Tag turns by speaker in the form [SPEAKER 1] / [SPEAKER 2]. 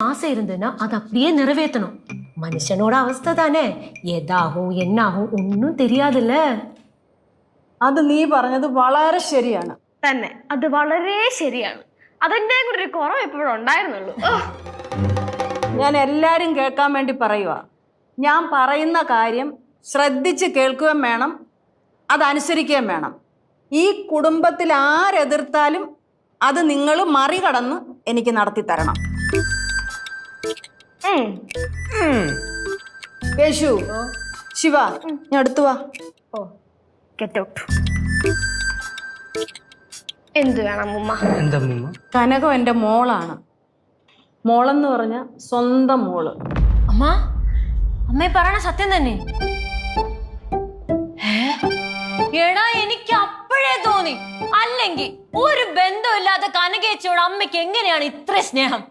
[SPEAKER 1] ஆசை இருந்ததுன்னா அது அப்படியே நிறைவேற்றணும். மனுஷனோட அவஸ்தை தானே, ஏதாகும் என்னாகும் ஒன்றும் தெரியாதுல்ல.
[SPEAKER 2] അത് നീ പറഞ്ഞത് വളരെ ശരിയാണ്.
[SPEAKER 3] തന്നെ അത് വളരെ ശരിയാണ്. അതെന്റെ കൂടെ ഒരു കുറവ് എപ്പോഴും ഉണ്ടായിരുന്നുള്ളൂ.
[SPEAKER 2] ഞാൻ എല്ലാവരും കേൾക്കാൻ വേണ്ടി പറയുക. ഞാൻ പറയുന്ന കാര്യം ശ്രദ്ധിച്ച് കേൾക്കുകയും വേണം, അതനുസരിക്കുകയും വേണം. ഈ കുടുംബത്തിൽ ആരെതിർത്താലും അത് നിങ്ങൾ മറികടന്ന് എനിക്ക് നടത്തി തരണം. യേശു, ശിവ, ഞാൻ അടുത്തു വാ.
[SPEAKER 3] ഓ ഗെറ്റ് ഔട്ട്. എന്ത് വേണം ഉമ്മ?
[SPEAKER 4] എന്താ
[SPEAKER 2] കനകം എൻ്റെ മോളാണ്. മോളെന്ന് പറഞ്ഞ സ്വന്തം മോള്.
[SPEAKER 1] അമ്മ, അമ്മയെ പറയണ സത്യം തന്നെ? എടാ, എനിക്ക് അപ്പോഴേ തോന്നി, അല്ലെങ്കിൽ ഒരു ബന്ധമില്ലാത്ത കനകേച്ചിയോട് അമ്മയ്ക്ക് എങ്ങനെയാണ് ഇത്ര സ്നേഹം?